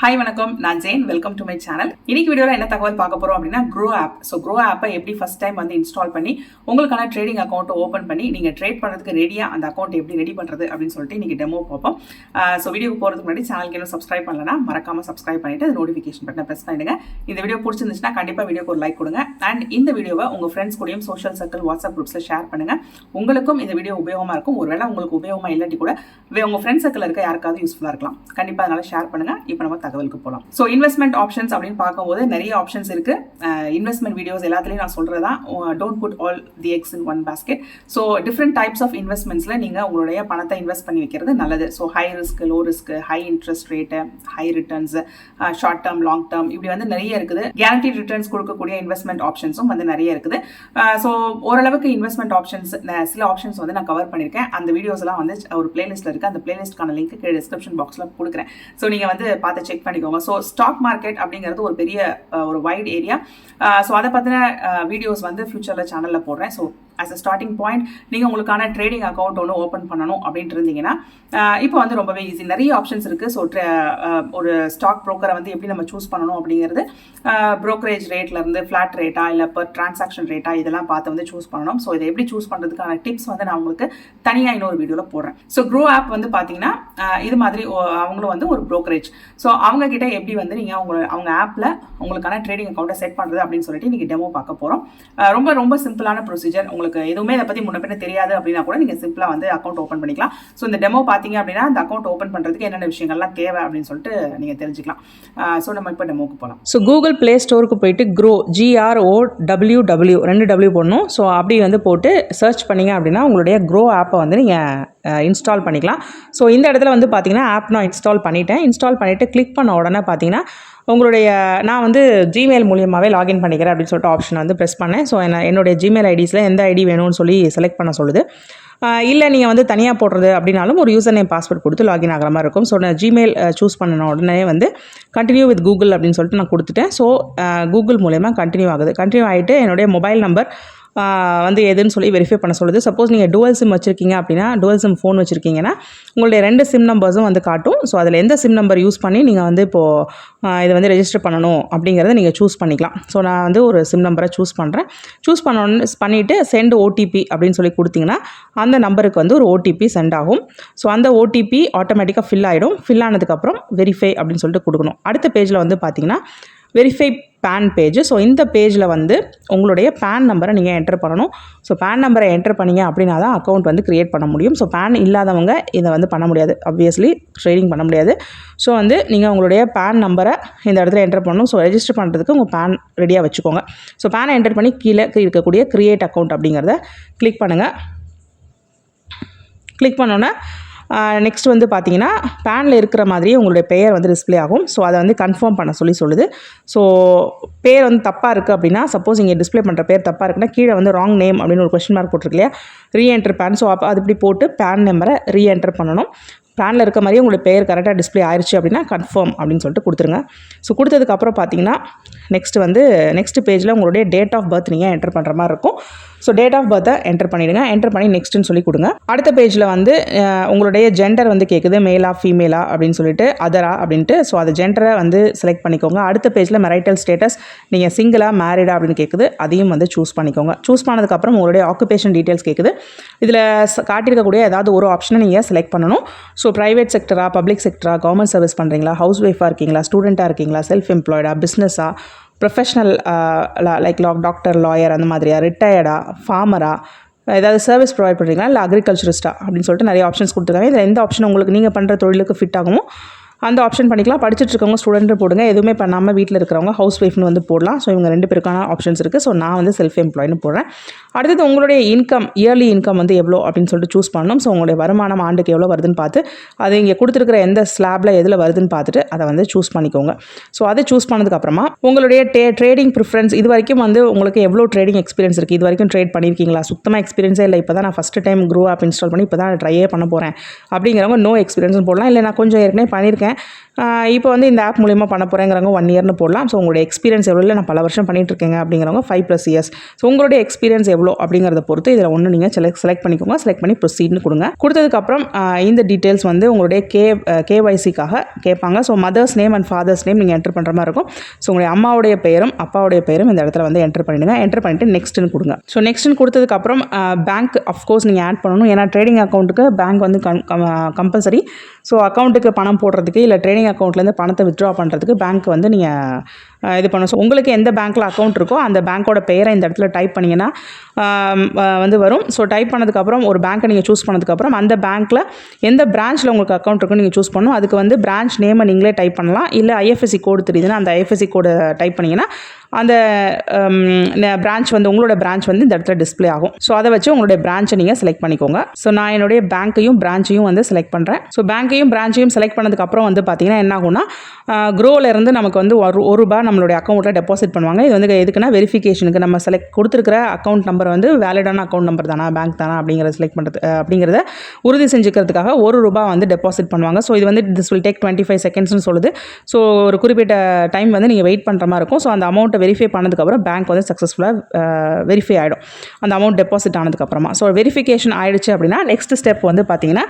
Hi வணக்கம், நான் Jain. Welcome to my channel. இன்னைக்கு வீடியோவில் என்ன தகவல் பார்க்க போகிறோம் அப்படின்னா Groww ஆப். ஸோ Groww ஆப்பை எப்படி ஃபஸ்ட் டைம் வந்து இன்ஸ்டால் பண்ணி உங்களுக்கான ட்ரேடிங் அக்கௌண்ட்டை ஓப்பன் பண்ணி நீங்கள் ட்ரேட் பண்ணுறதுக்கு ரெடியாக அந்த அக்கௌண்ட் எப்படி ரெடி பண்ணுறது அப்படின்னு சொல்லிட்டு இன்றைக்கி டெமோ பார்ப்போம். ஸோ வீடியோக்கு போகிறதுக்கு முன்னாடி சேனலுக்கு இன்னும் சப்ஸ்கிரைப் பண்ணலன்னா மறக்காமல் சப்ஸ்கிரைப் பண்ணிவிட்டு அது நோட்டிஃபிகேஷன் பட்டனை ப்ரெஸ் பண்ணிடுங்க. இந்த வீடியோ பிடிச்சிருந்துச்சுன்னா கண்டிப்பாக வீடியோக்கு ஒரு லைக் கொடுங்க. அண்ட் இந்த வீடியோவை உங்கள் ஃப்ரெண்ட்ஸ் கூடயும் சோஷியல் சர்க்கிள் வாட்ஸ்அப் குரூப்ஸில் ஷேர் பண்ணுங்கள். உங்களுக்கும் இந்த வீடியோ உபயோகமாக இருக்கும். ஒருவேளை உங்களுக்கு உபயோகமாக இல்லாட்டி கூட உங்கள் ஃப்ரெண்ட்ஸ் சர்க்கிள் இருக்க யாருக்காவது யூஸ்ஃபுல்லாக இருக்கலாம். கண்டிப்பாக அதனால் ஷேர் பண்ணுங்கள். இப்போ நம்ம தகவலுக்கு போகலாம். ஸோ இன்வெஸ்ட்மெண்ட் ஆப்ஷன்ஸ் அப்படின்னு பார்க்கும்போது நிறைய ஆப்ஷன்ஸ் இருக்கு. இன்வெஸ்ட்மெண்ட் வீடியோஸ் எல்லாத்துலேயும் நான் சொல்றதா don't put all the eggs in one basket. So different types of இன்வெஸ்ட்மெண்ட்ஸ்ல நீங்க உங்களுடைய பணத்தை இன்வெஸ்ட் பண்ணி வைக்கிறது நல்லது. So high risk, low risk, high interest rate, high returns, short term, long term, இப்படி வந்து நிறைய இருக்குது. கேரண்டீட் ரிட்டர்ன்ஸ் கொடுக்கக்கூடிய இன்வெஸ்ட்மெண்ட் ஆப்ஷன்ஸும் வந்து நிறைய இருக்குது. ஸோ ஓரளவுக்கு இன்வெஸ்ட்மெண்ட் ஆப்ஷன்ஸ் சில ஆப்ஷன்ஸ் வந்து நான் கவர் பண்ணியிருக்கேன். அந்த வீடியோஸ் எல்லாம் வந்து ஒரு பிளேலிஸ்ட்ல இருக்கு. அந்த பிளேலிஸ்ட்கான லிங்க் கீழே டிஸ்கிரிப்ஷன் பாக்ஸ்ல கொடுக்குறேன். ஸோ நீங்க வந்து பார்த்து செக் பண்ணிக்கோங்க. ஸோ ஸ்டாக் மார்க்கெட் அப்படிங்கிறது ஒரு பெரிய ஒரு வைட் ஏரியா. ஸோ அதை பற்றின வீடியோஸ் வந்து ஃபியூச்சரில் சேனலில் போடுறேன். So as a starting point நீங்கள் உங்களுக்கான ட்ரேடிங் அக்கௌண்ட் ஒன்று ஓப்பன் பண்ணணும் அப்படின்ட்டு இருந்தீங்கன்னா இப்போ வந்து ரொம்பவே ஈஸி. நிறைய ஆப்ஷன்ஸ் இருக்குது. ஸோ ஒரு ஸ்டாக் ப்ரோக்கரை வந்து எப்படி நம்ம சூஸ் பண்ணணும் அப்படிங்கிறது ப்ரோக்கரேஜ் ரேட்லேருந்து ஃப்ளாட் ரேட்டா இல்லை பர் டிரான்சாக்ஷன் ரேட்டா இதெல்லாம் பார்த்து வந்து சூஸ் பண்ணணும். ஸோ இதை எப்படி சூஸ் பண்ணுறதுக்கான டிப்ஸ் வந்து நான் உங்களுக்கு தனியாக இன்னொரு வீடியோவில் போடுறேன். ஸோ Groww ஆப் வந்து பார்த்தீங்கன்னா இது மாதிரி அவங்களும் வந்து ஒரு ப்ரோக்கரேஜ். ஸோ அவங்க கிட்ட எப்படி வந்து நீங்கள் அவங்க ஆப்பில் உங்களுக்கான ட்ரேடிங் அக்கௌண்ட்டை செட் பண்ணுறது அப்படின்னு சொல்லிட்டு நீங்கள் டெமோ பார்க்க போகிறோம். ரொம்ப ரொம்ப சிம்பிளான ப்ரொசீஜர். உங்களுக்கு எதுவுமே இதை பற்றி முன்ன பின்ன தெரியாது அப்படின்னா கூட நீங்கள் சிம்பிளாக வந்து அக்கௌண்ட் ஓப்பன் பண்ணிக்கலாம். ஸோ இந்த டெமோ பார்த்தீங்க அப்படின்னா அந்த அக்கௌண்ட் ஓப்பன் பண்ணுறதுக்கு என்னென்ன விஷயங்கள்லாம் தேவை அப்படின்னு சொல்லிட்டு நீங்கள் தெரிஞ்சுக்கலாம். ஸோ நம்ம இப்போ டெமோக்கு போகலாம். ஸோ கூகுள் ப்ளே ஸ்டோருக்கு போயிட்டு Groww GROWW 2 W போடணும். ஸோ அப்படி வந்து போட்டு சர்ச் பண்ணிங்க அப்படின்னா உங்களுடைய Groww ஆப்பை வந்து நீங்கள் இன்ஸ்டால் பண்ணிக்கலாம். ஸோ இந்த இடத்துல வந்து பார்த்தீங்கன்னா ஆப் நான் இன்ஸ்டால் பண்ணிட்டேன். இன்ஸ்டால் பண்ணிவிட்டு கிளிக் பண்ண உடனே பார்த்தீங்கன்னா நான் வந்து ஜிமெயில் மூலியமாகவே லாகின் பண்ணிக்கிறேன் அப்படின்னு சொல்லிட்டு ஆப்ஷன் வந்து ப்ரெஸ் பண்ணேன். ஸோ என்னுடைய ஜிமெயில் ஐடிஸில் எந்த ஐடி வேணும்னு சொல்லி செலக்ட் பண்ண சொல்லுது. இல்லை நீங்கள் வந்து தனியாக போடுறது அப்படின்னாலும் ஒரு யூசர் நேம் பாஸ்வேர்ட் கொடுத்து லாகின் ஆகிற மாதிரி இருக்கும். ஸோ நான் ஜிமெயில் சூஸ் பண்ண உடனே வந்து கண்டினியூ வித் கூகுள் அப்படின்னு சொல்லிட்டு நான் கொடுத்துட்டேன். ஸோ கூகுள் மூலயமா கண்டினியூ ஆகுது. கண்டினியூ ஆகிட்டு என்னுடைய மொபைல் நம்பர் வந்து எதுன்னு சொல்லி வெரிஃபை பண்ண சொல்லுது. சப்போஸ் நீங்கள் டுவல் சிம் வச்சுருக்கீங்க அப்படின்னா, டுவல் சிம் ஃபோன் வச்சுருக்கீங்கன்னா உங்களுடைய 2 சிம் நம்பர்ஸும் வந்து காட்டும். ஸோ அதில் எந்த சிம் நம்பர் யூஸ் பண்ணி நீங்கள் வந்து இப்போது இதை வந்து ரெஜிஸ்டர் பண்ணணும் அப்படிங்கிறத நீங்கள் சூஸ் பண்ணிக்கலாம். ஸோ நான் வந்து ஒரு சிம் நம்பரை சூஸ் பண்ணுறேன். சூஸ் பண்ணிவிட்டு சென்ட் ஓடிபி அப்படின்னு சொல்லி கொடுத்தீங்கன்னா அந்த நம்பருக்கு வந்து ஒரு ஓடிபி சென்ட் ஆகும். ஸோ அந்த ஓடிபி ஆட்டோமேட்டிக்காக ஃபில் ஆகிடும். ஃபில் ஆனதுக்கப்புறம் வெரிஃபை அப்படின்னு சொல்லிட்டு கொடுக்கணும். அடுத்த பேஜில் வந்து பார்த்தீங்கன்னா வெரிஃபை பேன் பேஜ். ஸோ இந்த பேஜில் வந்து உங்களுடைய பேன் நம்பரை நீங்கள் என்டர் பண்ணணும். ஸோ பேன் நம்பரை என்டர் பண்ணிங்க அப்படின்னா தான் அக்கௌண்ட் வந்து க்ரியேட் பண்ண முடியும். ஸோ பேன் இல்லாதவங்க இதை வந்து பண்ண முடியாது. ஆப்வியஸ்லி ட்ரேடிங் பண்ண முடியாது. ஸோ வந்து நீங்கள் உங்களுடைய பேன் நம்பரை இந்த இடத்துல என்டர் பண்ணணும். ஸோ ரெஜிஸ்டர் பண்ணுறதுக்கு உங்கள் பேன் ரெடியாக வச்சுக்கோங்க. ஸோ பேனை என்டர் பண்ணி கீழே இருக்கக்கூடிய க்ரியேட் அக்கௌண்ட் அப்படிங்கிறத கிளிக் பண்ணுங்கள். கிளிக் பண்ணோன்னே நெக்ஸ்ட் வந்து பார்த்தீங்கன்னா பேனில் இருக்கிற மாதிரியே உங்களுடைய பெயர் வந்து டிஸ்பிளே ஆகும். ஸோ அதை வந்து கன்ஃபார்ம் பண்ண சொல்லுது. ஸோ பேர் வந்து தப்பாக இருக்குது அப்படின்னா, சப்போஸ் இங்கே டிஸ்பிளே பண்ணுற பேர் தப்பாக இருக்குன்னா கீழே வந்து ராங் நேம் அப்படின்னு ஒரு கொஸ்டின் மார்க் போட்டிருக்கு இல்லையா, ரீஎன்டர் பேன். ஸோ அப்போ அது இப்படி போட்டு பேன் நம்பரை ரீஎன்டர் பண்ணணும். பேனில் இருக்க மாதிரியே உங்களுடைய பெயர் கரெக்டாக டிஸ்பிளே ஆயிடுச்சு அப்படின்னா கன்ஃபார்ம் அப்படின்னு சொல்லிட்டு கொடுத்துருங்க. ஸோ கொடுத்ததுக்கப்புறம் பார்த்தீங்கன்னா நெக்ஸ்ட் பேஜில் உங்களுடைய டேட் ஆஃப் பர்த் நீங்கள் என்டர் பண்ணுற மாதிரி இருக்கும். ஸோ டேட் ஆஃப் பர்த்தை என்டர் பண்ணிவிடுங்க. என்டர் பண்ணி நெக்ஸ்ட்டுன்னு சொல்லி கொடுங்க. அடுத்த பேஜில் வந்து உங்களுடைய ஜெண்டர் வந்து கேட்குது, மேலா ஃபீமேலா அப்படின்னு சொல்லிட்டு, அதரா அப்படின்ட்டு. ஸோ அது ஜெண்டரை வந்து செலக்ட் பண்ணிக்கோங்க. அடுத்த பேஜில் மெரைட்டல் ஸ்டேட்டஸ் நீங்கள் சிங்கிளா மேரிடா அப்படின்னு கேட்குது. அதையும் வந்து சூஸ் பண்ணிக்கோங்க. சூஸ் பண்ணதுக்கப்புறம் உங்களுடைய ஆக்குபேஷன் டீட்டெயில்ஸ் கேட்குது. இதில் காட்டியிருக்கக்கூடிய ஏதாவது ஒரு ஆப்ஷனை நீங்கள் செலக்ட் பண்ணணும். ஸோ ப்ரைவேட் செக்டரா, பப்ளிக் செக்டரா, கவர்மெண்ட் சர்வீஸ் பண்ணுறீங்களா, ஹவுஸ் ஒய்ஃபாக இருக்கீங்களா, ஸ்டூடெண்ட்டாக இருக்கீங்களா, செல்ஃப் எம்ப்ளாய்டா, பிஸ்னஸா, ப்ரொஃபஷனல் லைக் டாக்டர், லாயர் அந்த மாதிரியா, ரிட்டையர்டா, ஃபார்மரா, ஏதாவது சர்வீஸ் ப்ரொவைட் பண்ணுறீங்களா, இல்லை அக்ரிகல்ச்சரிஸ்டா அப்படின்னு சொல்லிட்டு நிறைய ஆப்ஷன்ஸ் கொடுத்துருக்காங்க. இதில் எந்த ஆப்ஷன் உங்களுக்கு நீங்கள் பண்ணுற தொழிலுக்கு ஃபிட் ஆகுமோ அந்த ஆப்ஷன் பண்ணிக்கலாம். படிச்சுட்டு இருக்கவங்க ஸ்டூடெண்ட்டு போடுங்க. எதுவுமே பண்ணாமல் வீட்டில் இருக்கிறவங்க ஹவுஸ் ஒய்ஃப்னு வந்து போடலாம். ஸோ இவங்க 2 பேருக்கான ஆப்ஷன்ஸ் இருக்குது. ஸோ நான் வந்து செல்ஃப் எம்ப்ளாய்னு போடுறேன். அடுத்தது உங்களுடைய இன்கம், இயர்லி இன்கம் வந்து எவ்வளோ அப்படின்னு சொல்லிட்டு சூஸ் பண்ணணும். ஸோ உங்களுடைய வருமானம் ஆண்டுக்கு எவ்வளோ வருதுன்னு பார்த்து அது இங்கே கொடுத்துருக்கிற எந்த ஸ்லாபில் எதில் வருதுன்னு பார்த்துட்டு அதை வந்து சூஸ் பண்ணிக்கோங்க. ஸோ அதை சூஸ் பண்ணதுக்கப்புறமா உங்களுடைய ட்ரேடிங் ப்ரிஃபரன்ஸ், இது வரைக்கும் வந்து உங்களுக்கு எவ்வளோ ட்ரேடிங் எக்ஸ்பீரியன்ஸ் இருக்குது, இது வரைக்கும் ட்ரேட் பண்ணியிருக்கீங்களா, சுத்தமாக எக்ஸ்பீரியன்ஸே இல்லை, இப்போ தான் நான் first time Groww app install பண்ணி இப்போ தான் ட்ரையே பண்ண போகிறேன் அப்படிங்கிறவங்க நோ எக்ஸ்பீரியன்ஸ்னு போடலாம். இல்லை நான் கொஞ்சம் ஏற்கனவே பண்ணியிருக்கேன், இப்போ வந்து இந்த ஆப் மூலிமா பண்ண போகிறேங்கிறவங்க 1 இயர்னு போடலாம். ஸோ உங்களுடைய எக்ஸ்பீரியன்ஸ் எவ்வளோ, இல்லை நான் பல வருஷம் பண்ணிகிட்ருக்கேங்க அப்படிங்கிறவங்க 5+ இயர்ஸ். ஸோ உங்களுடைய எக்ஸ்பீரியன்ஸ் எவ்வளோ அப்படிங்கிறத பொறுத்து இதில் ஒன்று நீங்கள் செலக்ட் பண்ணிக்கோங்க. செலக்ட் பண்ணி ப்ரொசீட்னு கொடுங்க. கொடுத்ததுக்கப்புறம் இந்த டீட்டெயில்ஸ் வந்து உங்களுடைய KYCக்காக கேட்பாங்க. So mothers name and father's name நீங்கள் என்டர் பண்ணுற மாதிரி இருக்கும். ஸோ உங்களுடைய அம்மாவுடைய பெயரும் அப்பாவுடைய பெயரும் இந்த இடத்துல வந்து என்டர் பண்ணிவிடுங்க. என்டர் பண்ணிவிட்டு நெக்ஸ்ட்டுன்னு கொடுங்க. ஸோ நெக்ஸ்ட்டுன்னு கொடுத்ததுக்கப்புறம் பேங்க் அஃப்கோர்ஸ் நீங்கள் ஆட் பண்ணணும். ஏன்னா ட்ரேடிங் அக்கௌண்ட்டுக்கு பேங்க் வந்து கம்பல்சரி. ஸோ அக்கௌண்ட்டுக்கு பணம் போடுறதுக்கு இல்லை ட்ரேடிங் அக்கௌண்ட்லேருந்து பணத்தை வித்ட்ரா பண்ணுறதுக்கு பேங்க் வந்து நீங்கள் இது பண்ணணும். ஸோ உங்களுக்கு எந்த பேங்க்கில் அக்கௌண்ட் இருக்கோ அந்த பேங்க்கோட பெயரை இந்த இடத்துல டைப் பண்ணிங்கன்னா வந்து வரும். ஸோ டைப் பண்ணதுக்கப்புறம் ஒரு பேங்க்கை நீங்கள் சூஸ் பண்ணதுக்கப்புறம் அந்த பேங்க்கில் எந்த பிரான்ச்சில் உங்களுக்கு அக்கௌண்ட் இருக்குன்னு நீங்கள் சூஸ் பண்ணணும். அதுக்கு வந்து பிரான்ச் நேமை நீங்களே டைப் பண்ணலாம். இல்லை IFSC கோடு தெரியுதுன்னா அந்த IFSC கோடு டைப் பண்ணிங்கன்னா அந்த பிரான்ச் வந்து உங்களோட பிரான்ச் வந்து இந்த இடத்துல டிஸ்பிளே ஆகும். ஸோ அதை வச்சு உங்களுடைய பிரான்ச்சை நீங்கள் செலக்ட் பண்ணிக்கோங்க. ஸோ நான் என்னுடைய பேங்க்கையும் பிரான்ச்சையும் வந்து செலக்ட் பண்ணுறேன். ஸோ பேங்க்கையும் பிரான்ச்சையும் செலக்ட் பண்ணதுக்கப்புறம் வந்து பார்த்தீங்கன்னா என்ன ஆகும்னா க்ரோவிலேருந்து நமக்கு வந்து ₹1 நம்மளுடைய அக்கௌண்ட்டில் டெபாசிட் பண்ணுவாங்க. இது வந்து எதுக்குன்னா வெரிஃபிகேஷனுக்கு நம்ம கொடுத்துருக்கிற அக்கௌண்ட் நம்பர் வந்து வேலிடான அக்கௌண்ட் நம்பர் தானா, பேங்க் தானா அப்படிங்கிறத செலக்ட் பண்ணுறது அப்படிங்கிறத உறுதி செஞ்சுக்கிறதுக்காக ₹1 வந்து டெபாசிட் பண்ணுவாங்க. ஸோ இது வந்து திஸ் வில் டேக் 25 செகண்ட்ஸ்னு சொல்லுது. ஸோ ஒரு குறிப்பிட்ட டைம் வந்து நீங்கள் வெயிட் பண்ணுற மாதிரி இருக்கும். ஸோ அந்த அமௌண்ட்டை வெரிஃபை பண்ணதுக்கப்புறம் பேங்க் வந்து சக்ஸஸ்ஃபுல்லாக வெரிஃபை ஆகிடும் அந்த அமௌண்ட் டெபாசிட் ஆனதுக்கப்புறமா. ஸோ வெரிஃபிகேஷன் ஆகிடுச்சு அப்படின்னா நெக்ஸ்ட் ஸ்டெப் வந்து பார்த்தீங்கன்னா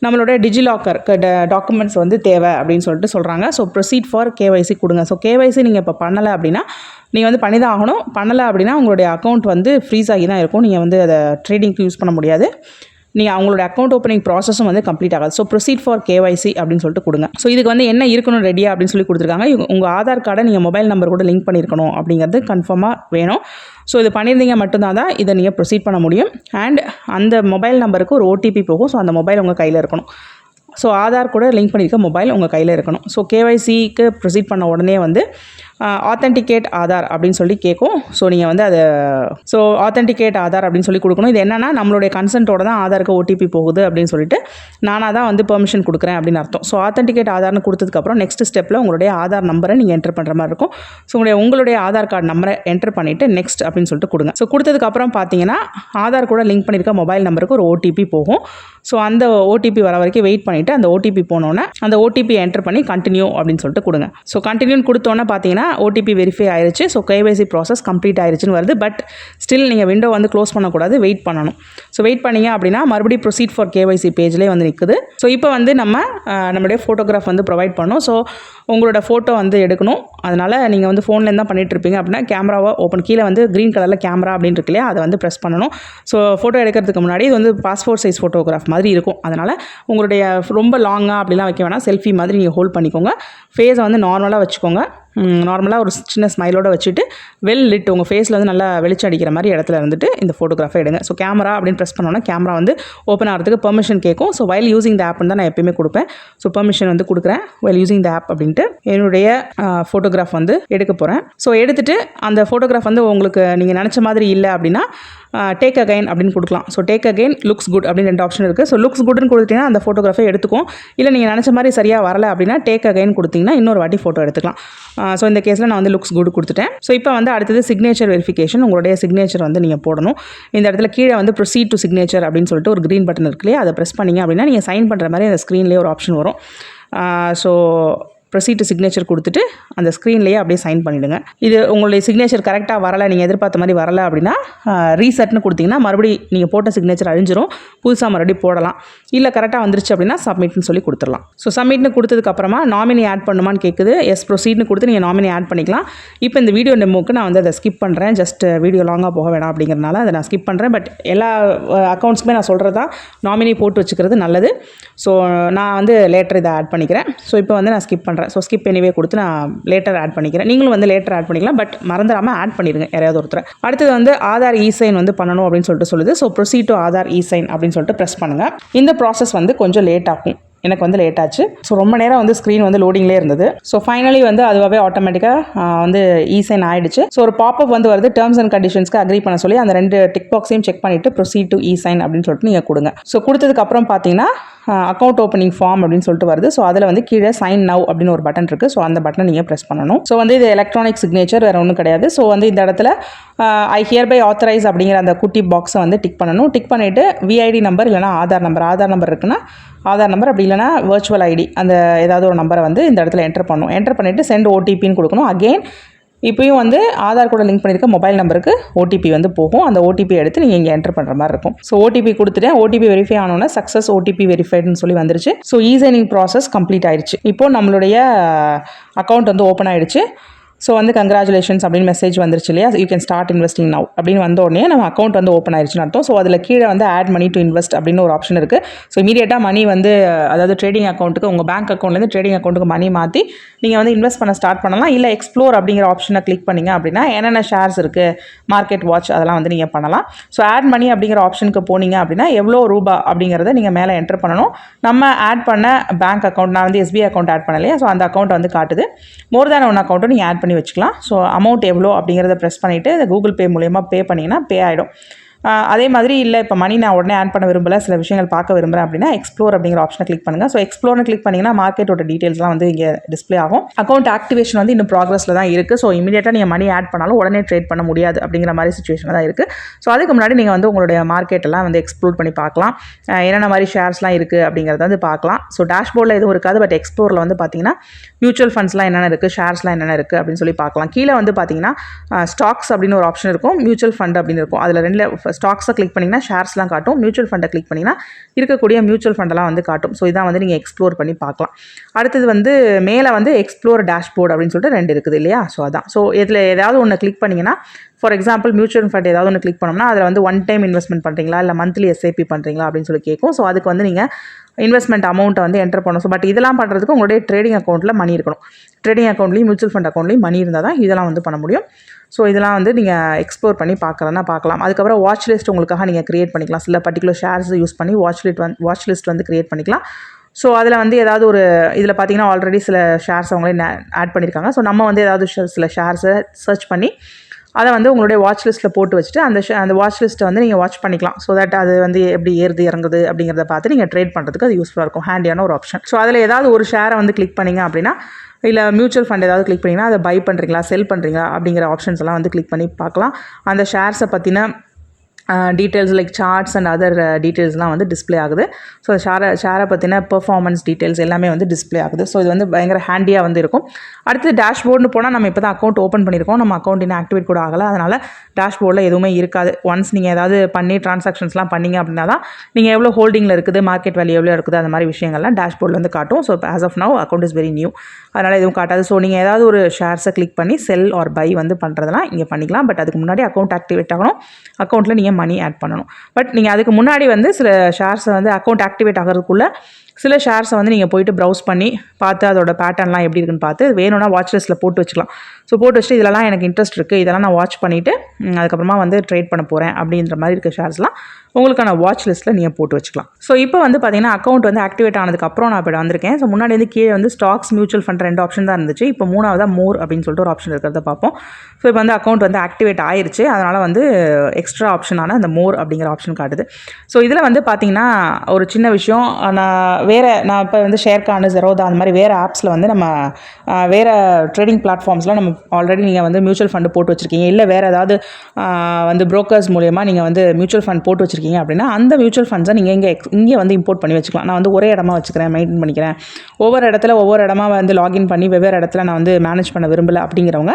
நம்மளோட டிஜிலாக்கர் டாக்குமெண்ட்ஸ் வந்து தேவை அப்படின்னு சொல்லிட்டு சொல்கிறாங்க. ஸோ ப்ரொசீட் ஃபார் KYC கொடுங்க. ஸோ KYC நீங்கள் இப்போ பண்ணலை அப்படின்னா நீங்கள் வந்து பண்ணி தான் ஆகணும். பண்ணலை அப்படின்னா உங்களுடைய அக்கௌண்ட் வந்து ஃப்ரீஸ் ஆகி தான் இருக்கும். நீங்கள் வந்து அதை ட்ரேடிங்க்கு யூஸ் பண்ண முடியாது. நீங்கள் அவங்களோட அக்கௌண்ட் ஓப்பனிங் ப்ராசஸும் வந்து கம்ப்ளீட் ஆகாது. ஸோ ப்ரொசீட் ஃபார் KYC அப்படின்னு சொல்லிட்டு கொடுங்க. ஸோ இதுக்கு வந்து என்ன இருக்கணும் ரெடியா அப்படின்னு சொல்லி கொடுத்துருக்காங்க. உங்கள் ஆதார் கார்டை நீங்கள் மொபைல் நம்பர் கூட லிங்க் பண்ணியிருக்கணும் அப்படிங்கிறது கன்ஃபார்மாக வேணும். ஸோ இது பண்ணியிருந்தீங்க மட்டும்தான் இதை நீங்கள் ப்ரொசீட் பண்ண முடியும். அண்ட் அந்த மொபைல் நம்பருக்கு ஒரு OTP போகும். ஸோ அந்த மொபைல் உங்கள் கையில் இருக்கணும். ஸோ ஆதார் கூட லிங்க் பண்ணியிருக்க மொபைல் உங்கள் கையில் இருக்கணும். ஸோ KYCக்கு ப்ரொசீட் பண்ண உடனே வந்து ஆத்தென்டிகேட் ஆதார் அப்படின்னு சொல்லி கேட்கும். ஸோ நீங்கள் வந்து அதை ஆத்தென்டிகேட் ஆதார் அப்படின்னு சொல்லி கொடுக்கணும். இது என்னென்னா நம்மளுடைய கன்சென்ட்டோட தான் ஆதாருக்கு OTP போகுது அப்படின்னு சொல்லிட்டு நானாக தான் வந்து பெர்மிஷன் கொடுக்குறேன் அப்படின்னு அர்த்தம். ஸோ ஆத்தென்டிகேட் ஆதார்னு கொடுத்ததுக்கப்புறம் நெக்ஸ்ட் ஸ்டெப்பில் உங்களுடைய ஆதார் நம்பரை நீங்கள் என்டர் பண்ணுற மாதிரி இருக்கும். ஸோ உங்களுடைய ஆதார் கார்டு நம்பரை என்டர் பண்ணிவிட்டு நெக்ஸ்ட் அப்படின்னு சொல்லிட்டு கொடுங்க. ஸோ கொடுத்ததுக்கப்புறம் பார்த்தீங்கன்னா ஆதார் கூட லிங்க் பண்ணியிருக்க மொபைல் நம்பருக்கு ஒரு OTP போகும். ஸோ அந்த OTP வர வரைக்கும் வெயிட் பண்ணிவிட்டு அந்த OTP போனோன்னே அந்த OTP என்டர் பண்ணி கண்டினியூ அப்படின்னு சொல்லிட்டு கொடுங்க. ஸோ கண்டினியூன்னு கொடுத்தோன்னே பார்த்தீங்கன்னா OTP வெரிஃபை ஆயிடுச்சு. ஸோ KYC ப்ராசஸ் கம்ப்ளீட் ஆயிடுச்சுன்னு வருது. பட் ஸ்டில் நீங்கள் விண்டோ வந்து க்ளோஸ் பண்ணக்கூடாது, வெயிட் பண்ணணும். ஸோ வெயிட் பண்ணிங்க அப்படின்னா மறுபடியும் ப்ரொசீட் ஃபார் KYC பேஜ்லேயே வந்து நிற்குது. ஸோ இப்போ வந்து நம்மளுடைய ஃபோட்டோகிராஃப் வந்து ப்ரொவைட் பண்ணணும். ஸோ உங்களோட ஃபோட்டோ வந்து எடுக்கணும். அதனால் நீங்கள் வந்து ஃபோன்லேருந்து தான் பண்ணிகிட்ருப்பீங்க அப்படின்னா கேமராவை ஓப்பன் கீழே வந்து க்ரீன் கலரில் கேமரா அப்படின்னு இருக்கு இல்லையா, அதை வந்து ப்ரெஸ் பண்ணணும். ஸோ ஃபோட்டோ எடுக்கிறதுக்கு முன்னாடி இது வந்து பாஸ்போர்ட் சைஸ் ஃபோட்டோகிராஃப் மாதிரி இருக்கும். அதனால் உங்களுடைய ரொம்ப லாங்காக அப்படிலாம் வைக்க வேணாம், செல்ஃபி மாதிரி நீங்கள் ஹோல்ட் பண்ணிக்கோங்க. ஃபேஸை வந்து நார்மலாக வச்சுக்கோங்க. நார்மலாக ஒரு சின்ன ஸ்மைலோட வச்சுட்டு வெல் லிட் உங்கள் ஃபேஸில் வந்து நல்லா வெளிச்சம் அடிக்கிற மாதிரி இடத்துல இருந்துட்டு இந்த ஃபோட்டோகிராஃபை எடுங்க. ஸோ கேமரா அப்படின்னு ப்ரெஸ் பண்ணோன்னா கேமரா வந்து ஓப்பன் ஆகிறதுக்கு பெர்மிஷன் கேட்கும். ஸோ வைல் யூசிங் த ஆப்னு தான் நான் எப்பயுமே கொடுப்பேன். ஸோ பெர்மிஷன் வந்து கொடுக்குறேன் வைல் யூசிங் த ஆப் அப்படின்ட்டு என்னுடைய ஃபோட்டோகிராஃப் வந்து எடுக்க போகிறேன். ஸோ எடுத்துகிட்டு அந்த ஃபோட்டோகிராஃப் வந்து உங்களுக்கு நீங்கள் நினச்ச மாதிரி இல்லை அப்படின்னா டேக் அகைன் அப்படின்னு கொடுக்கலாம். So take again, looks good அப்படின்னு 2 ஆப்ஷன் இருக்குது. ஸோ லுக்ஸ் குட்னு கொடுத்தீங்கன்னா அந்த ஃபோட்டோகிராஃபை எடுத்துக்கும். இல்லை நீங்கள் நினச்ச மாதிரி சரியாக வரலை அப்படின்னா டேக் அகைன் கொடுத்தீங்கன்னா இன்னொரு வாட்டி ஃபோட்டோ எடுத்துக்கலாம். ஸோ இந்த கேஸில் நான் வந்து லுக்ஸ் குட் கொடுத்துட்டேன். ஸோ இப்போ வந்து அடுத்தது சிக்னேச்சர் வெரிஃபிகேஷன். உங்களுடைய சிக்னேச்சர் வந்து நீங்கள் போடணும். இந்த இடத்துல கீழே வந்து ப்ரொசீட் டு சிக்னேச்சர் அப்படின்னு சொல்லிட்டு ஒரு க்ரீன் பட்டன் இருக்கு இல்லையா, அதை ப்ரெஸ் பண்ணிங்க அப்படின்னா நீங்கள் சைன் பண்ணுற மாதிரி அந்த ஸ்க்ரீன்லேயே ஒரு ஆப்ஷன் வரும். ஸோ ப்ரொசீட் டு சிக்னேச்சர் கொடுத்துட்டு அந்த ஸ்க்ரீன்லேயே அப்படியே சைன் பண்ணிவிடுங்க. இது உங்களுடைய சிக்னேச்சர் கரெக்டாக வரலை, நீங்கள் எதிர்பார்த்த மாதிரி வரலை அப்படின்னா ரீசெட்னு கொடுத்தீங்கன்னா மறுபடியும் நீங்கள் போட்ட சிக்னேச்சர் அழிஞ்சிரும், புதுசாக மறுபடியும் போடலாம். இல்லை கரெக்டாக வந்துருச்சு அப்படின்னா சப்மிட்னு சொல்லி கொடுத்துடலாம். ஸோ சப்மிட்னு கொடுத்ததுக்கப்புறமா நாமினி ஆட் பண்ணுமான்னு கேட்குது. எஸ் ப்ரொசீட்னு கொடுத்து நீங்கள் நாமினி ஆட் பண்ணிக்கலாம். இப்போ இந்த வீடியோ டெமோக்கு நான் வந்து அதை ஸ்கிப் பண்ணுறேன். ஜஸ்ட் வீடியோ லாங்காக போக வேணாம் அப்படிங்கிறனால அதை நான் ஸ்கிப் பண்ணுறேன். பட் எல்லா அக்கௌண்ட்ஸுமே நான் சொல்கிறது தான் நாமினி போட்டு வச்சுக்கிறது நல்லது. ஸோ நான் வந்து லேட்டர் இதை ஆட் பண்ணிக்கிறேன். ஸோ இப்போ வந்து நான் ஸ்கிப் பண்ணுறேன். ஸோ ஸ்கிப் எனிவே கொடுத்து நான் லேட்டர் ஆட் பண்ணிக்கிறேன். நீங்களும் வந்து லேட்டர் ஆட் பண்ணிக்கலாம். பட் மறந்துடாமல் ஆட் பண்ணிடுங்க யாரையாவது ஒருத்தர். அடுத்தது வந்து ஆதார் இ-சைன் வந்து பண்ணணும் அப்படின்னு சொல்லிட்டு சொல்லுது. ஸோ ப்ரொசீட் டு ஆதார் இ-சைன் அப்படின்னு சொல்லிட்டு ப்ரெஸ் பண்ணுங்கள். இந்த ப்ராசஸ் வந்து கொஞ்சம் லேட் ஆகும். எனக்கு வந்து லேட் ஆச்சு. ஸோ ரொம்ப நேரம் வந்து ஸ்க்ரீன் வந்து லோடிங்லேயே இருந்தது. ஸோ ஃபைனலி வந்து அதுவாகவே ஆட்டோமேட்டிக்காக வந்து இ-சைன் ஆகிடுச்சு. ஸோ ஒரு பாப்அப் வந்து வருது, டேர்ம்ஸ் அண்ட் கண்டிஷன்ஸ்க்கு அக்ரி பண்ண சொல்லி அந்த 2 டிக் பாக்ஸையும் செக் பண்ணிவிட்டு ப்ரொசீட் டு இ-சைன் அப்படின்னு சொல்லிட்டு நீங்கள் கொடுங்க. ஸோ கொடுத்ததுக்கப்புறம் பார்த்தீங்கன்னா அக்கௌண்ட் ஓப்பனிங் ஃபார்ம் அப்படின்னு சொல்லிட்டு வருது. ஸோ அதில் வந்து கீழே சைன் நவ் அப்படின்னு ஒரு பட்டன் இருக்குது. ஸோ அந்த பட்டனை நீங்கள் ப்ரெஸ் பண்ணணும். ஸோ வந்து இது எலக்ட்ரானிக் சிக்னேச்சர், வேறு ஒன்றும் கிடையாது. ஸோ வந்து இந்த இடத்துல ஐ ஹியர் பை ஆத்தரைஸ் அப்படிங்கிற அந்த குட்டி பாக்ஸை வந்து டிக் பண்ணணும். டிக் பண்ணிவிட்டு விஐடி நம்பர் இல்லைனா ஆதார் நம்பர் இருக்குன்னா ஆதார் நம்பர், அப்படி இல்லைனா வர்ச்சுவல் ஐடி அந்த ஏதாவது ஒரு நம்பரை வந்து இந்த இடத்துல என்டர் பண்ணணும். என்டர் பண்ணிவிட்டு சென்ட் ஓடிபின்னு கொடுக்கணும். அகெயின் இப்போயும் வந்து ஆதார் கூட லிங்க் பண்ணியிருக்க மொபைல் நம்பருக்கு ஓடிபி வந்து போகும். அந்த ஓடிபி எடுத்து நீங்கள் இங்கே என்டர் பண்ணுற மாதிரி இருக்கும். ஸோ ஓடிபி கொடுத்துட்டேன். ஓடிபி வெரிஃபை ஆனோன்னா சக்ஸஸ் ஓடிபி வெரிஃபைடுன்னு சொல்லி வந்துருச்சு. ஸோ இசைனிங் ப்ராசஸ் கம்ப்ளீட் ஆயிடுச்சு. இப்போது நம்மளுடைய அக்கௌண்ட் வந்து ஓப்பன் ஆகிடுச்சு. ஸோ வந்து கங்க்ராச்சுலேஷன்ஸ் அப்படின்னு மெசேஜ் வந்துருச்சு இல்லையா, you can start investing now அப்படின்னு வந்த உடனே நம்ம அக்கௌண்ட் வந்து ஓப்பன் ஆயிடுச்சுன்னு அர்த்தம். ஸோ அதில் கீழே வந்து ஆட் மணி டு இன்வெஸ்ட் அப்படின்னு ஒரு ஆப்ஷன் இருக்குது. ஸோ இமீடியட்டாக மணி வந்து அதாவது ட்ரேடிங் அக்கௌண்ட்டுக்கு உங்கள் பேங்க் அக்கௌண்ட்லேருந்து ட்ரேடிங் அக்கௌண்ட்டுக்கு மணி மாற்றி நீங்கள் வந்து இன்வெஸ்ட் பண்ண ஸ்டார்ட் பண்ணலாம். இல்லை எக்ஸ்ப்ளோர் அப்படிங்கிற ஆப்ஷனை கிளிக் பண்ணிங்க அப்படின்னா என்னென்ன ஷேர்ஸ் இருக்குது, மார்க்கெட் வாட்ச் அதெல்லாம் வந்து நீங்கள் பண்ணலாம். ஸோ ஆட் மணி அப்படிங்கிற ஆப்ஷனுக்கு போனீங்க அப்படின்னா எவ்வளோ ரூபா அப்படிங்கிறத நீங்கள் மேலே என்டர் பண்ணணும். நம்ம ஆட் பண்ண பேங்க் அக்கௌண்ட், நான் வந்து எஸ்பிஐ அக்கௌண்ட் ஆட் பண்ணலையா, ஸோ அந்த அக்கௌண்ட் வந்து காட்டுது. மோர் தேன் ஒன் அக்கௌண்ட்டும் நீங்கள் ஆட் பண்ணி வச்சுக்கலாம். ஸோ அமௌண்ட் எவ்வளோ அப்படிங்கிறத ப்ரெஸ் பண்ணிவிட்டு இந்த கூகுள் பே மூலயமா பே பண்ணிங்கன்னா பே ஆகிடும். அதே மாதிரி இல்லை இப்போ மணி நான் உடனே ஆட் பண்ண விரும்பலை, சில விஷயங்கள் பார்க்க விரும்புகிறேன் அப்படின்னா எக்ஸ்ப்ளோர் அப்படிங்கிற ஆப்ஷனை கிளிக் பண்ணுங்கள். ஸோ எக்ஸ்ப்ளோர்னு கிளிக் பண்ணிங்கன்னா மார்க்கெட்டோட டீட்டெயில்ஸ்லாம் வந்து இங்கே டிஸ்பிளே ஆகும். அக்கௌண்ட் ஆக்டிவேஷன் வந்து இன்னும் ப்ராக்ரஸில் தான் இருக்குது. ஸோ இமீடியட்டாக நீங்கள் மணி ஆட் பண்ணாலும் உடனே ட்ரேட் பண்ண முடியாது அப்படிங்கிற மாதிரி சுச்சுவேஷன் தான் இருக்குது. ஸோ அதுக்கு முன்னாடி நீங்கள் வந்து உங்களுடைய மார்க்கெட்டெல்லாம் வந்து எக்ஸ்ப்ளோர் பண்ணி பார்க்கலாம். என்னென்ன மாதிரி ஷேர்ஸ்லாம் இருக்குது அப்படிங்கிறத வந்து பார்க்கலாம். ஸோ டேஷ்போர்டில் எதுவும் இருக்காது, பட் எக்ஸ்ப்ளோரில் வந்து பார்த்தீங்கன்னா மியூச்சுவல் ஃபண்ட்ஸ்லாம் என்னென்ன இருக்குது, ஷேர்ஸ்லாம் என்னென்ன இருக்குது அப்படின்னு சொல்லி பார்க்கலாம். கீழே வந்து பார்த்தீங்கன்னா ஸ்டாக்ஸ் அப்படின்னு ஒரு ஆப்ஷன் இருக்கும், மியூச்சுவல் ஃபண்ட் அப்படின்னு இருக்கும். அதில் ரெண்டில் ஸ்டாக்ஸை கிளிக் பண்ணிங்கன்னா ஷேர்ஸ்லாம் காட்டும், மியூச்சுவல் ஃபண்டை கிளிக் பண்ணிங்கன்னா இருக்கக்கூடிய மியூச்சுவல் ஃபண்டெல்லாம் வந்து காட்டும். ஸோ இதான் வந்து நீங்கள் எக்ஸ்ப்ளோர் பண்ணி பார்க்கலாம். அடுத்தது வந்து மேலே வந்து எக்ஸ்ப்ளோர் டேஷ்போர்ட் அப்படின்னு சொல்லிட்டு 2 இருக்குது இல்லையா. ஸோ அதான். ஸோ இதில் ஏதாவது ஒன்று கிளிக் பண்ணிங்கன்னா, ஃபார் எக்ஸாம்பிள் மியூச்சுவல் ஃபண்ட் ஏதாவது ஒன்று கிளிக் பண்ணோம்னா அதில் வந்து ஒன் டைம் இன்வெஸ்ட்மெண்ட் பண்ணுறீங்களா இல்லை மந்த்லி எஸ்ஐபி பண்ணுறீங்களா அப்படின்னு சொல்லி கேட்கும். ஸோ அதுக்கு வந்து நீங்கள் இன்வெஸ்ட்மெண்ட் அமௌண்ட்டை வந்து என்டர் பண்ணணும். ஸோ பட் இதெல்லாம் பண்ணுறதுக்கு உங்களுடைய ட்ரேடிங் அக்கௌண்ட்டில் மணி இருக்கணும். ட்ரேடிங் அக்கௌண்ட்லேயும் மியூச்சுவல் ஃபண்ட் அக்கௌண்ட்லேயும் மணி இருந்தால் தான் இதெல்லாம் வந்து பண்ண முடியும். ஸோ இதெல்லாம் வந்து நீங்கள் எக்ஸ்ப்ளோர் பண்ணி பார்க்குறதுனா பார்க்கலாம். அதுக்கப்புறம் வாட்ச் லிஸ்ட் உங்களுக்காக நீங்கள் க்ரியேட் பண்ணிக்கலாம். சில பர்டிகுலர் ஷேர்ஸ் யூஸ் பண்ணி வாட்ச் லிஸ்ட் வந்து க்ரியேட் பண்ணிக்கலாம். ஸோ அதில் வந்து ஏதாவது ஒரு இதில் பார்த்தீங்கன்னா ஆல்ரெடி சில ஷேர்ஸ் அவங்களே ஆட் பண்ணியிருக்காங்க. ஸோ நம்ம வந்து ஏதாவது சில ஷேர்ஸை சர்ச் பண்ணி அதை வந்து உங்களுடைய வாட்ச் லிஸ்ட்டில் போட்டு வச்சுட்டு அந்த வாட்ச் லிஸ்ட்டை வந்து நீங்கள் வாட்ச் பண்ணிக்கலாம். ஸோ தட் அது வந்து எப்படி ஏறுது இறங்குது அப்படிங்கிறத பார்த்து நீங்கள் ட்ரேட் பண்ணுறதுக்கு அது யூஸ்ஃபுல்லாக இருக்கும். ஹேண்டியான ஒரு ஆப்ஷன். ஸோ அதில் ஏதாவது ஒரு ஷேரை வந்து கிளிக் பண்ணிங்க அப்படின்னா, இல்லை மியூச்சுவல் ஃபண்ட் ஏதாவது கிளிக் பண்ணிங்கன்னா அதை பை பண்ணுறீங்களா செல் பண்ணுறீங்களா அப்படிங்கிற ஆப்ஷன்ஸ் எல்லாம் வந்து கிளிக் பண்ணி பார்க்கலாம். அந்த ஷேர்ஸை பற்றின details like charts and other டீட்டெயில்ஸ்லாம் வந்து டிஸ்பிளே ஆகுது. ஸோ ஷேரை பற்றின பெர்ஃபார்மன்ஸ் டீட்டெயில்ஸ் எல்லாமே வந்து டிஸ்பிளே ஆகுது. ஸோ இது வந்து பயங்கர ஹேண்டியாக வந்து இருக்கும். அடுத்து டேஷ்போர்டுன்னு போனால் நம்ம இப்போ தான் அக்கௌண்ட் ஓப்பன் பண்ணியிருக்கோம், நம்ம அக்கௌண்ட் இன்னும் ஆக்டிவேட் கூட ஆகலை. அதனால் டேஷ்போர்டில் எதுவுமே இருக்காது. ஒன்ஸ் நீங்கள் ஏதாவது பண்ணி ட்ரான்சாக்ஷன்ஸ்லாம் பண்ணிங்க அப்படின்னா தான் நீங்கள் எவ்வளோ ஹோல்டிங்கில் இருக்குது, மார்க்கெட் வேல்யூ எவ்வளோ இருக்குது, அந்த மாதிரி விஷயங்கள்லாம் டேஷ்போர்டில் வந்து காட்டும். So as of now account is very new, அதனால் எதுவும் காட்டாது. ஸோ நீங்கள் ஏதாவது ஒரு ஷேர்ஸை கிளிக் பண்ணி செல் ஆர் பை வந்து பண்ணுறதெல்லாம் இங்கே பண்ணிக்கலாம். பட் அதுக்கு முன்னாடி அக்கௌண்ட் ஆக்டிவேட் ஆகணும், அக்கௌண்ட்டில் நீங்கள் மணி ஆட் பண்ணணும். பட் நீங்கள் அதுக்கு முன்னாடி வந்து சில ஷேர்ஸை வந்து அக்கௌண்ட் ஆக்டிவேட் ஆகிறதுக்குள்ளே சில ஷேர்ஸை வந்து நீங்கள் போய்ட்டு ப்ரௌஸ் பண்ணி பார்த்து அதோட பேட்டர்ன்லாம் எப்படி இருக்குன்னு பார்த்து வேணும்னா வாட்ச் லிஸ்ட்டில் போட்டு வச்சுக்கலாம். ஸோ போட்டு வச்சுட்டு இதெல்லாம் எனக்கு இன்ட்ரெஸ்ட் இருக்குது, இதெல்லாம் நான் வாட்ச் பண்ணிவிட்டு அதுக்கப்புறமா வந்து ட்ரேட் பண்ண போகிறேன் அப்படின்ற மாதிரி இருக்க ஷேர்ஸ்லாம் உங்களுக்கான வாட்ச் லிஸ்ட்டில் நீங்கள் போட்டு வச்சுக்கலாம். ஸோ இப்போ வந்து பார்த்தீங்கன்னா அக்கௌண்ட் வந்து ஆக்டிவேட் ஆனதுக்கப்புறம் நான் இப்போ வந்திருக்கேன். ஸோ முன்னாடி வந்து கீழே வந்து ஸ்டாக்ஸ், மியூச்சுவல் ஃபண்ட் 2 ஆப்ஷன் தான் இருந்துச்சு. இப்போ 3ஆவதாக மோர் அப்படின்னு சொல்லிட்டு ஒரு ஆப்ஷன் இருக்கிறத பார்ப்போம். ஸோ இப்போ வந்து அக்கௌண்ட் வந்து ஆக்டிவேட் ஆயிருச்சு. அதனால் வந்து எக்ஸ்ட்ரா ஆப்ஷனான அந்த மோர் அப்படிங்கிற ஆப்ஷன் காட்டுது. ஸோ இதில் வந்து பார்த்தீங்கன்னா ஒரு சின்ன விஷயம், நான் இப்போ வந்து ஷேர்கான், ஜெரோதா அந்த மாதிரி வேறு ஆப்ஸில் வந்து நம்ம வேறு ட்ரேடிங் பிளாட்ஃபார்ம்ஸில் நம்ம ஆல்ரெடி நீங்கள் வந்து மியூச்சுவல் ஃபண்டு போட்டு வச்சுருக்கீங்க, இல்லை வேறு ஏதாவது வந்து புரோக்கர்ஸ் மூலயமா நீங்கள் வந்து மியூச்சுவல் ஃபண்ட் போட்டு வச்சுருக்கீங்க அப்படின்னா அந்த மியூச்சுவல் ஃபண்ட்ஸை நீங்கள் இங்கே வந்து இம்போர்ட் பண்ணி வச்சுக்கலாம். நான் வந்து ஒரே இடமா வச்சுக்கிறேன், மெயின்டைன் பண்ணிக்கிறேன், ஒவ்வொரு இடமா வந்து லாகின் பண்ணி வெவ்வேறு இடத்துல நான் வந்து மேனேஜ் பண்ண விரும்பலை அப்படிங்கிறவங்க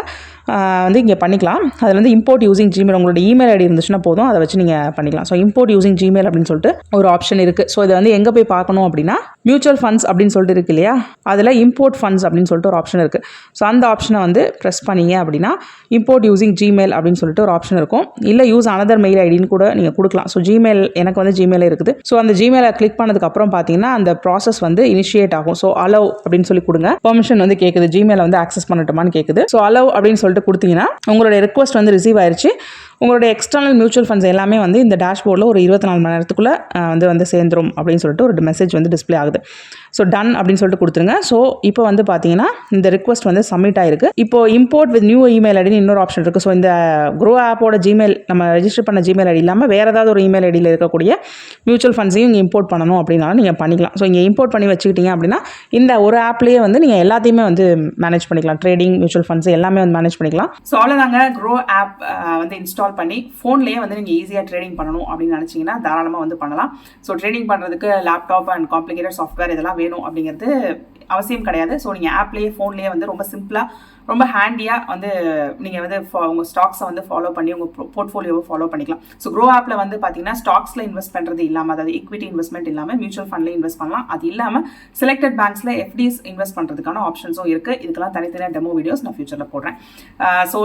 வந்து இங்கே பண்ணிக்கலாம். அதில் வந்து இம்போர்ட் யூசிங் ஜிமெயில், உங்களோட இமெயில் ஐடி இருந்துச்சுன்னா போதும், அதை வச்சு நீங்கள் பண்ணிக்கலாம். ஸோ இம்போர்ட் யூசிங் ஜிமெயில் அப்படின்னு சொல்லிட்டு ஒரு ஆப்ஷன் இருக்குது. ஸோ இதை வந்து எங்கே போய் பார்க்கணும் அப்படின்னா மியூச்சுவல் ஃபண்ட்ஸ் அப்படின்னு சொல்லிட்டு இருக்கு இல்லையா, அதில் இம்போர்ட் ஃபண்ட்ஸ் அப்படின்னு சொல்லிட்டு ஒரு ஆப்ஷன் இருக்குது. ஸோ அந்த ஆப்ஷனை வந்து ப்ரெஸ் பண்ணிங்க அப்படின்னா இம்போர்ட் யூசிங் ஜிமெயில் அப்படின்னு சொல்லிட்டு ஒரு ஆப்ஷன் இருக்கும். இல்லை யூஸ் அனதர் மெயில் ஐடின்னு கூட நீங்கள் கொடுக்கலாம். ஸோ ஜிமெயில் எனக்கு வந்து ஜிமெயில் இருக்குது. ஸோ அந்த ஜிமெயிலை கிளிக் பண்ணதுக்கப்புறம் பார்த்தீங்கன்னா அந்த ப்ராசஸ் வந்து இனிஷியேட் ஆகும். ஸோ அலவ் அப்படின்னு சொல்லி கொடுங்க. பெர்மிஷன் வந்து கேட்குது, ஜிமெயிலை வந்து ஆக்சஸ் பண்ணட்டுமான்னு கேட்குது. ஸோ அலவ் அப்படின்னு சொல்லிட்டு கொடுத்தீங்கன்னா உங்களுடைய ரிக்வஸ்ட் வந்து ரிசீவ் ஆயிடுச்சு. உங்களுடைய எக்ஸ்டர்னல் மியூச்சுவல் ஃபண்ட்ஸ் எல்லாமே வந்து இந்த டேஷ்போர்டில் ஒரு 24 மணி நேரத்துக்குள்ளே வந்து சேர்ந்துரும் அப்படின்னு சொல்லிட்டு ஒரு மெசேஜ் வந்து டிஸ்பிளே ஆகுது. ஸோ டன் அப்படின்னு சொல்லிட்டு கொடுத்துருங்க. ஸோ இப்போ வந்து பார்த்தீங்கன்னா இந்த ரிக்வஸ்ட் வந்து சப்மிட் ஆயிருக்கு. இப்போ இம்போர்ட் வித் நியூ இமெயில் ஐடின்னு இன்னொரு ஆப்ஷன் இருக்குது. ஸோ இந்த க்ரோ ஆப்போட ஜிமெயில் நம்ம ரெஜிஸ்டர் பண்ண ஜிமெயில் ஐடி இல்லாமல் வேறு ஏதாவது ஒரு இமெயில் ஐடியில் இருக்கக்கூடிய மியூச்சுவல் ஃபண்ட்ஸையும் இங்கே இம்போர்ட் பண்ணணும் அப்படின்னாலும் நீங்கள் பண்ணிக்கலாம். ஸோ இங்கே இம்போர்ட் பண்ணி வச்சுக்கிட்டீங்க அப்படின்னா இந்த ஒரு ஆப்லேயே வந்து நீங்கள் எல்லாத்தையுமே வந்து மேனேஜ் பண்ணிக்கலாம். ட்ரேடிங், மியூச்சுவல் ஃபண்ட்ஸ் எல்லாமே வந்து மேனேஜ் பண்ணிக்கலாம். ஸோ அவ்வளோதாங்க. க்ரோ ஆப் வந்து இன்ஸ்டால் பண்ணி ஃபோன்லேயே வந்து நீங்கள் ஈஸியாக ட்ரேடிங் பண்ணணும் அப்படின்னு நினச்சிங்கன்னா தாராளமாக வந்து பண்ணலாம். ஸோ ட்ரேடிங் பண்ணுறதுக்கு லேப்டாப் அண்ட் காம்ப்ளிகேட்டட் சாஃப்ட்வேர் இதெல்லாம் வேணும் அப்படிங்கிறது அவசியம் கிடையாது. ஸோ நீங்கள் ஆப்லேயே ஃபோன்லேயே வந்து ரொம்ப சிம்பிளாக ரொம்ப ஹேண்டியாக வந்து நீங்கள் வந்து உங்கள் ஸ்டாக்ஸை வந்து ஃபாலோ பண்ணி உங்கள் போர்ட்ஃபோலியோவை ஃபாலோ பண்ணிக்கலாம். ஸோ க்ரோ ஆப்பில் வந்து பார்த்தீங்கன்னா ஸ்டாக்ஸில் இன்வெஸ்ட் பண்ணுறது இல்லாமல், அதாவது ஈக்விட்டி இன்வெஸ்ட்மெண்ட் இல்லாமல் மியூச்சுவல் ஃபண்ட்லேயே இன்வெஸ்ட் பண்ணலாம். அது இல்லாமல் செலக்டட் பேங்க்ஸில் எஃப்டிஸ் இன்வெஸ்ட் பண்ணுறதுக்கான ஆப்ஷன்ஸும் இருக்குது. இதுக்கெல்லாம் தனித்தனியாக டெமோ வீடியோஸ் நான் ஃபியூச்சரில் போடுறேன். ஸோ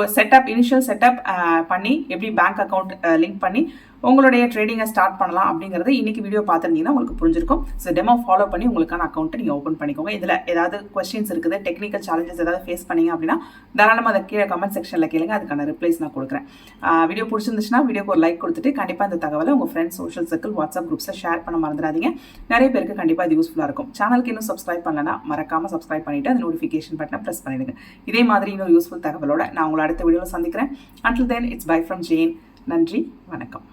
இனிஷியல் செட்டப் பண்ணி எப்படி பேங்க் அக்கௌண்ட் லிங்க் பண்ணி உங்களுடைய ட்ரேடிங்கை ஸ்டார்ட் பண்ணலாம் அப்படிங்கிறது இன்னைக்கு வீடியோ பார்த்துருந்தீங்கன்னா உங்களுக்கு புரிஞ்சிருக்கும். ஸோ டெமோ ஃபாலோ பண்ணி உங்களுக்கான அக்கௌண்ட்டை நீங்கள் ஓப்பன் பண்ணிக்கோங்க. இதில் ஏதாவது கொஸ்டின்ஸ் இருக்குது, டெக்னிக்கல் சேலஞ்சஸ் ஏதாவது ஃபேஸ் பண்ணீங்க அப்படின்னா தாராளமாக அதை கீழே கமெண்ட் செக்ஷனில் கேளுங்க. அதுக்கான ரிப்ளைஸ் நான் கொடுக்குறேன். வீடியோ பிடிச்சிருந்துச்சுன்னா வீடியோக்கு ஒரு லைக் கொடுத்துட்டு கண்டிப்பாக இந்த தகவலை உங்கள் ஃப்ரெண்ட்ஸ், சோஷியல் சர்க்கிள், வாட்ஸ்அப் குரூப்ஸை ஷேர் பண்ண மறந்துடாதீங்க. நிறைய பேருக்கு கண்டிப்பாக இது யூஸ்ஃபுல்லாக இருக்கும். சேனலுக்கு இன்னும் சப்ஸ்கிரைப் பண்ணலன்னா மறக்காமல் சப்ஸ்கிரைப் பண்ணிவிட்டு அந்த நோட்டிஃபிகேஷன் பட்டனை ப்ரெஸ் பண்ணிடுங்க. இதே மாதிரி இன்னொரு யூஸ்ஃபுல் தகவலோட நான் உங்களை அடுத்த வீடியோவில் சந்திக்கிறேன். Until then, it's bye from Jane. நன்றி, வணக்கம்.